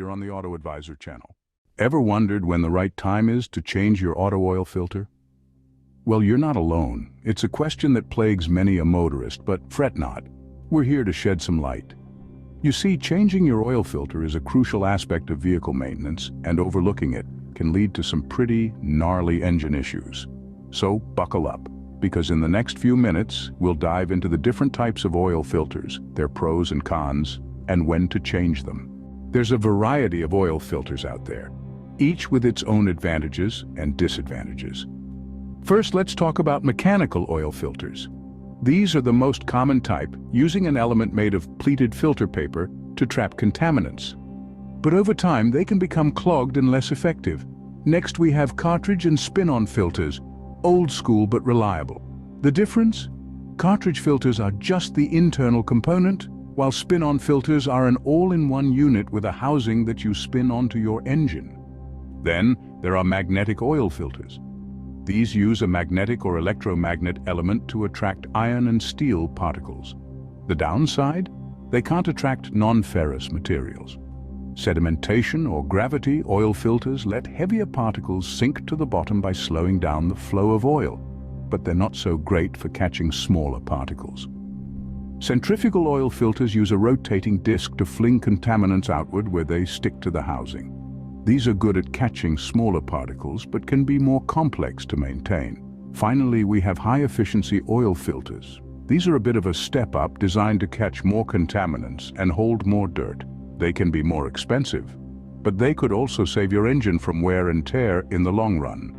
here on the AutoAdviser channel. Ever wondered when the right time is to change your auto oil filter? Well, you're not alone. It's a question that plagues many a motorist, but fret not. We're here to shed some light. You see, changing your oil filter is a crucial aspect of vehicle maintenance, and overlooking it can lead to some pretty gnarly engine issues. So buckle up, because in the next few minutes, we'll dive into the different types of oil filters, their pros and cons, and when to change them. There's a variety of oil filters out there, each with its own advantages and disadvantages. First, let's talk about mechanical oil filters. These are the most common type, using an element made of pleated filter paper to trap contaminants. But over time, they can become clogged and less effective. Next, we have cartridge and spin-on filters, old school but reliable. The difference? Cartridge filters are just the internal component, while spin-on filters are an all-in-one unit with a housing that you spin onto your engine. Then, there are magnetic oil filters. These use a magnetic or electromagnet element to attract iron and steel particles. The downside? They can't attract non-ferrous materials. Sedimentation or gravity oil filters let heavier particles sink to the bottom by slowing down the flow of oil, but they're not so great for catching smaller particles. Centrifugal oil filters use a rotating disc to fling contaminants outward where they stick to the housing. These are good at catching smaller particles, but can be more complex to maintain. Finally, we have high-efficiency oil filters. These are a bit of a step up, designed to catch more contaminants and hold more dirt. They can be more expensive, but they could also save your engine from wear and tear in the long run.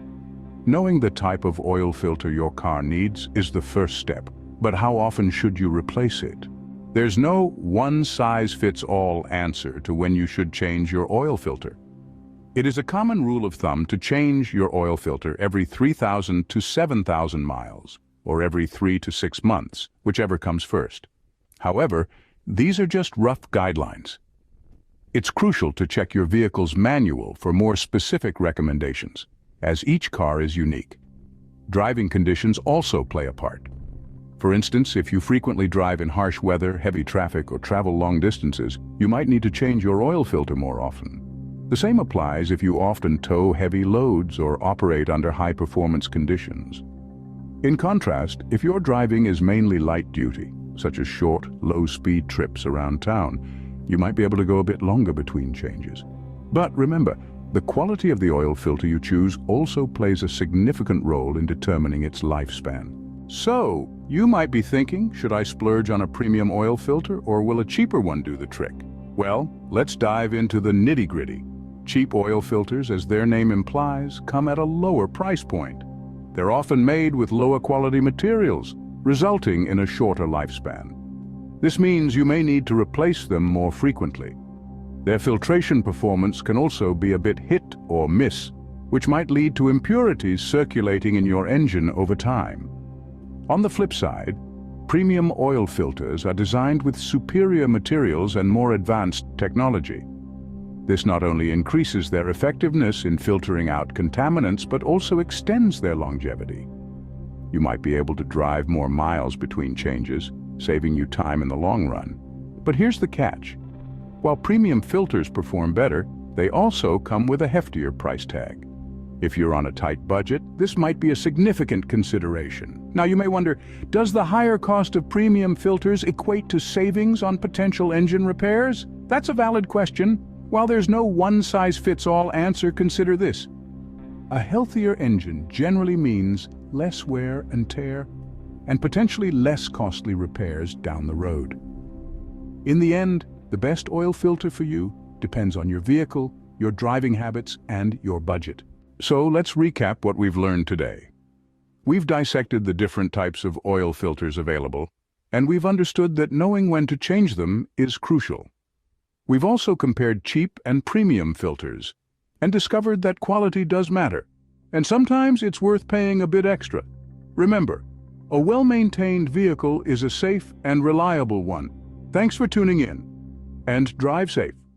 Knowing the type of oil filter your car needs is the first step, but how often should you replace it? There's no one-size-fits-all answer to when you should change your oil filter. It is a common rule of thumb to change your oil filter every 3,000 to 7,000 miles, or every 3 to 6 months, whichever comes first. However, these are just rough guidelines. It's crucial to check your vehicle's manual for more specific recommendations, as each car is unique. Driving conditions also play a part. For instance, if you frequently drive in harsh weather, heavy traffic, or travel long distances, you might need to change your oil filter more often. The same applies if you often tow heavy loads or operate under high-performance conditions. In contrast, if your driving is mainly light-duty, such as short, low-speed trips around town, you might be able to go a bit longer between changes. But remember, the quality of the oil filter you choose also plays a significant role in determining its lifespan. So, you might be thinking, should I splurge on a premium oil filter, or will a cheaper one do the trick? Well, let's dive into the nitty-gritty. Cheap oil filters, as their name implies, come at a lower price point. They're often made with lower quality materials, resulting in a shorter lifespan. This means you may need to replace them more frequently. Their filtration performance can also be a bit hit or miss, which might lead to impurities circulating in your engine over time. On the flip side, premium oil filters are designed with superior materials and more advanced technology. This not only increases their effectiveness in filtering out contaminants, but also extends their longevity. You might be able to drive more miles between changes, saving you time in the long run. But here's the catch. While premium filters perform better, they also come with a heftier price tag. If you're on a tight budget, this might be a significant consideration. Now you may wonder, does the higher cost of premium filters equate to savings on potential engine repairs? That's a valid question. While there's no one-size-fits-all answer, consider this. A healthier engine generally means less wear and tear, and potentially less costly repairs down the road. In the end, the best oil filter for you depends on your vehicle, your driving habits, and your budget. So let's recap what we've learned today. We've dissected the different types of oil filters available, and we've understood that knowing when to change them is crucial. We've also compared cheap and premium filters and discovered that quality does matter, and sometimes it's worth paying a bit extra. Remember, a well-maintained vehicle is a safe and reliable one. Thanks for tuning in, and drive safe.